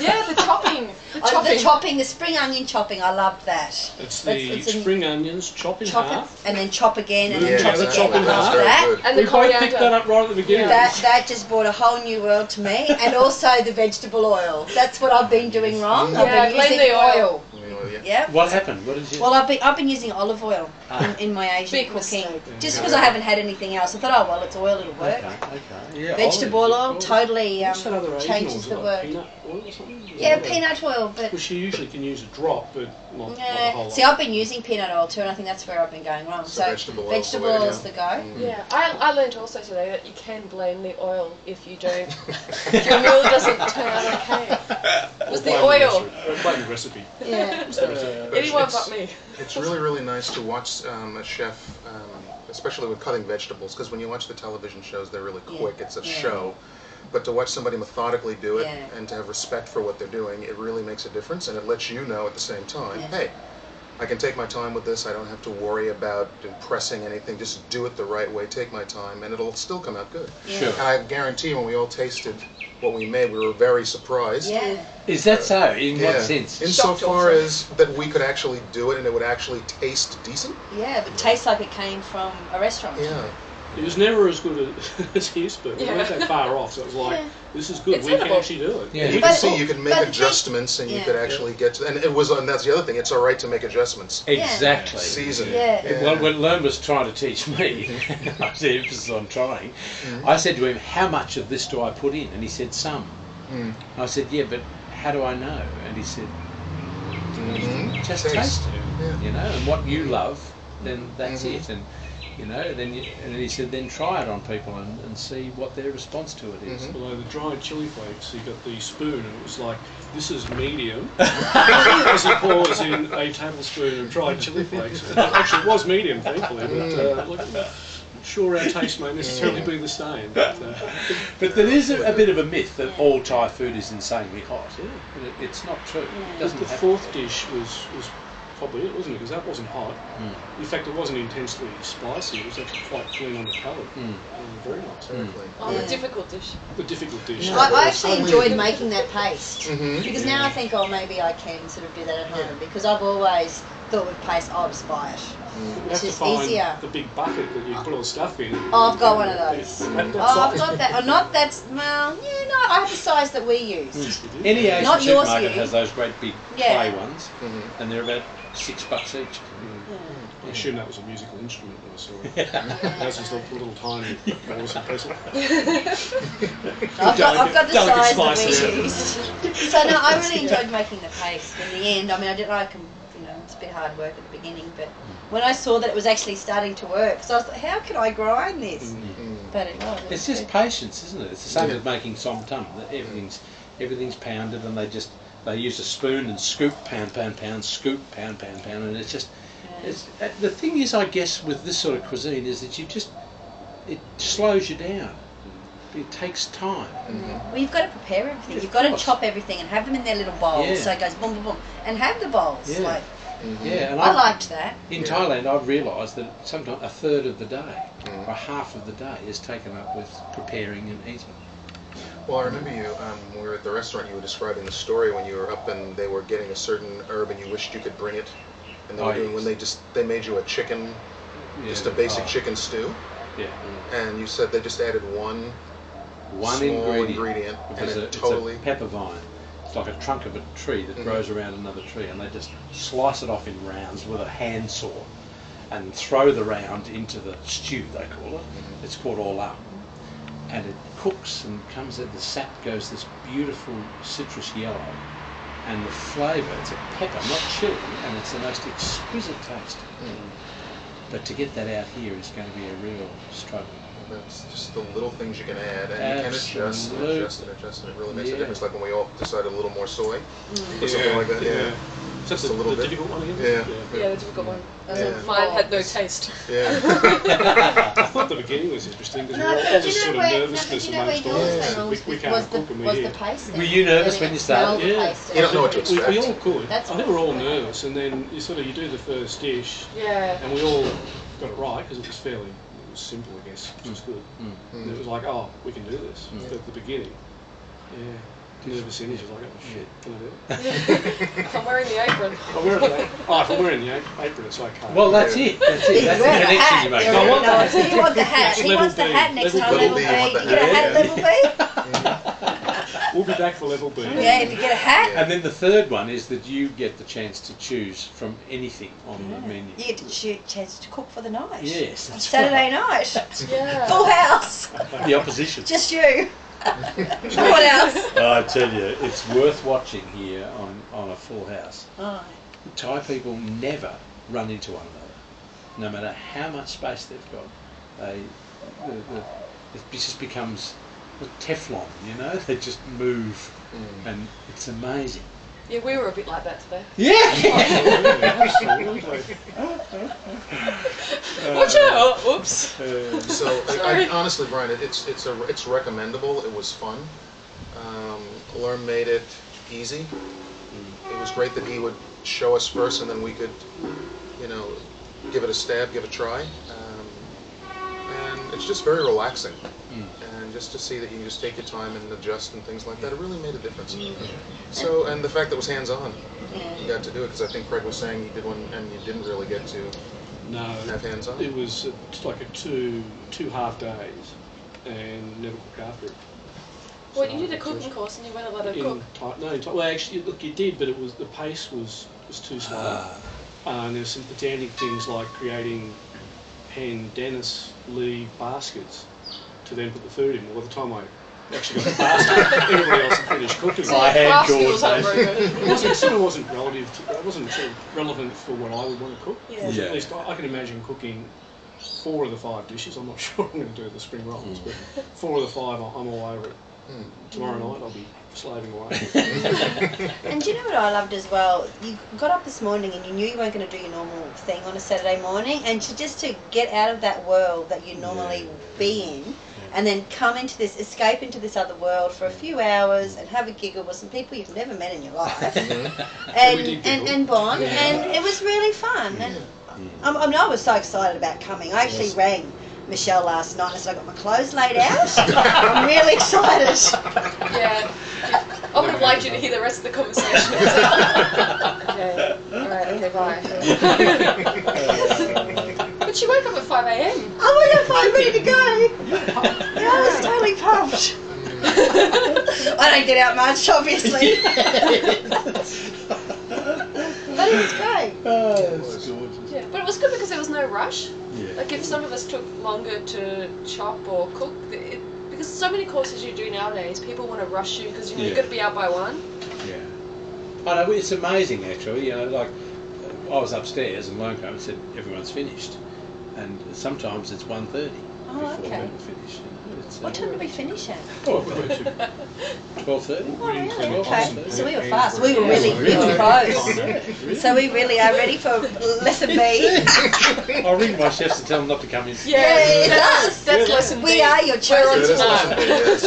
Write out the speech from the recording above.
Yeah, the chopping. The spring onion chopping, I loved that. It's the spring onions, chop in half. And then chop again, and then chop again. chop in half. That. And the both picked that up right at the beginning. That just brought a whole new world to me. And also the vegetable oil. That's what I've been doing wrong. I've been using the oil. Yeah. What happened? What did you? Well, I've been using olive oil in my Asian cooking, just because I haven't had anything else. I thought, oh well, it's oil, it'll work. Okay. Yeah, Vegetable oil totally changes the word. Peanut oil or something? Yeah, peanut oil, but. Well, she usually can use a drop, but not a whole lot. See, I've been using peanut oil too, and I think that's where I've been going wrong. So vegetable oil is the go. Yeah, I learned also today that you can blame the oil if you don't. If your meal doesn't turn out okay. It was the oil. Blame the recipe. Yeah. Anyone but me. It's really, really nice to watch a chef, especially with cutting vegetables, because when you watch the television shows, they're really quick. It's a show. But to watch somebody methodically do it and to have respect for what they're doing, it really makes a difference, and it lets you know at the same time, hey, I can take my time with this. I don't have to worry about impressing anything. Just do it the right way. Take my time, and it'll still come out good. Sure. And I guarantee when we all tasted what we made, we were very surprised. Yeah. Is that so? In what sense? Insofar as that we could actually do it and it would actually taste decent. Yeah, but taste like it came from a restaurant. Yeah. It was never as good as his, but it wasn't that far off. So it was like, this is good. We can actually do it. Yeah. You can see you can make adjustments, and you could actually get to, and that's the other thing. It's all right to make adjustments. Exactly. Season. Well, when Lerm was trying to teach me, I had emphasis on trying. I said to him, "How much of this do I put in?" And he said, "Some." I said, "Yeah, but how do I know?" And he said, "Just taste it, you know, and what you love, then that's it." And you know, and he said, then try it on people and see what their response to it is. Although the dried chili flakes, he got the spoon and it was like, this is medium, as he pours in a tablespoon of dried chili flakes. Actually, it was medium, thankfully, but look, I'm sure our taste may necessarily be the same. But there is a bit of a myth that all Thai food is insanely hot. It's not true. The fourth dish was probably it, wasn't it? Because that wasn't hot. In fact, it wasn't intensely spicy. It was actually quite clean on the palate. Very nice. The difficult dish. The difficult dish. I actually enjoyed making that paste because now I think, oh, maybe I can sort of do that at home because I've always thought with paste, I was spice. It's just easier. The big bucket that you put all the stuff in. Oh, I've got one of those. I've got that. Not that's well. Yeah, no, I have the size that we used. Any Asian supermarket has those great big clay ones, and they're about $6 each. I assume that was a musical instrument that I saw. That was just a little tiny awesome piece of I've got the size that we used. So no, I really enjoyed making the paste. In the end, I mean, it's a bit hard work at the beginning, but when I saw that it was actually starting to work, so I was like, how can I grind this? But it was. It's just patience, isn't it? It's the same as making som tam. Everything's pounded, and they use a spoon and scoop, pound, scoop, pound, and it's just. The thing is, I guess, with this sort of cuisine is that it slows you down. It takes time. Well, you've got to prepare everything. You've got to chop everything and have them in their little bowls, so it goes boom, boom, boom, and have the bowls. And I liked that. In Thailand, I've realised that sometimes a third of the day or half of the day is taken up with preparing and eating. Well, I remember you, when we were at the restaurant, you were describing the story when you were up and they were getting a certain herb and you wished you could bring it. And they were doing, when they made you a chicken, just a basic chicken stew. Yeah. And you said they just added one small ingredient and it's a pepper vine. It's like a trunk of a tree that grows around another tree, and they just slice it off in rounds with a handsaw and throw the round into the stew, they call it. It's called all up. And it cooks and comes out, the sap goes this beautiful citrus yellow, and the flavour, it's a pepper, not chili, and it's the most exquisite taste. But to get that out here is going to be a real struggle. That's just the little things you can add, and you can adjust and adjust, and it really makes a difference. Like when we all decided a little more soy, or something like that. Just a little bit. Difficult one again? Yeah, the difficult one. Mine had no taste. I thought the beginning was interesting because we all just sort of nervousness amongst all of us. We can't cook and we're here. Were you nervous when you started? Yeah. You don't know what to expect. We all could. I think we're all nervous, and then you do the first dish, and we all got it right because it was fairly simple, I guess, which was good. And it was like, oh, we can do this at the beginning. Yeah. nervous in. She's like, oh shit, can I do it? I'm wearing the apron. If I'm wearing the apron, it's okay. Well, that's it. That's it. That's the Wear a connection hat. you make. No, I want that. you want the hat. He Level wants the B. hat next time. Level Level B, B. I want You the get a hat. hat at level B? We'll be back for level B. Yeah, if you get a hat, And then the third one is that you get the chance to choose from anything on the menu. you get to chance to cook for the night. Yes, On that's Saturday night. Yeah. Full house. The opposition. Just you. No one else. I tell you, it's worth watching here on a Full House. Oh. Thai people never run into one another, no matter how much space they've got. It just becomes Teflon, you know. They just move, and it's amazing. Yeah, we were a bit like that today. Yeah. Absolutely. Watch out! Whoops. So I, honestly, Brian, it's recommendable. It was fun. Lerm made it easy. It was great that he would show us first, and then we could, give it a stab, give it a try. And it's just very relaxing. And just to see that you can just take your time and adjust and things like that, it really made a difference. So, and the fact that it was hands-on, you got to do it, because I think Craig was saying you did one and you didn't really get to have hands-on. It was like two half days, and never cooked after it. Well, you did a cooking course and you weren't allowed to cook. Well, actually, look, you did, but the pace was too slow. And there's some pedantic things like creating Dennis Lee baskets to then put the food in. Well, by the time I actually got the basket, everybody else had finished cooking. So your craft skills aren't very good. It sort of wasn't relative. It wasn't sort of relevant for what I would want to cook. Yeah. Yeah. At least I can imagine cooking 4 of the 5 dishes. I'm not sure I'm going to do the spring rolls, but 4 of the 5, I'm all over it. Tomorrow night I'll be slaving away. And do you know what I loved as well? You got up this morning and you knew you weren't going to do your normal thing on a Saturday morning, and just to get out of that world that you normally be in, and then escape into this other world for a few hours and have a giggle with some people you've never met in your life, and bond, and it was really fun. And I was so excited about coming. I actually rang Michelle last night and said I got my clothes laid out. I'm really excited. Yeah. I would have liked you to hear the rest of the conversation. Okay. Alright, okay, bye. But she woke up at 5 a.m. I woke up 5 ready to go. Yeah, I was totally pumped. I don't get out much, obviously. But it was great. Oh, it's gorgeous. Yeah, but it was good because there was no rush. Yeah. Like if some of us took longer to chop or cook, because so many courses you do nowadays, people want to rush you because you've got to be out by 1. Yeah. I know, it's amazing actually, like I was upstairs and Lone came and said everyone's finished, and sometimes it's 1:30 before okay. people finish. What time did we finish at? 12:30. Oh, really? Okay. So we were Yeah. fast. We were really close. So we really are ready for lesson B. I'll ring my chefs and tell them not to come in. Yeah, Yeah, that's lesson B. We are your We're on children. to know. Yes.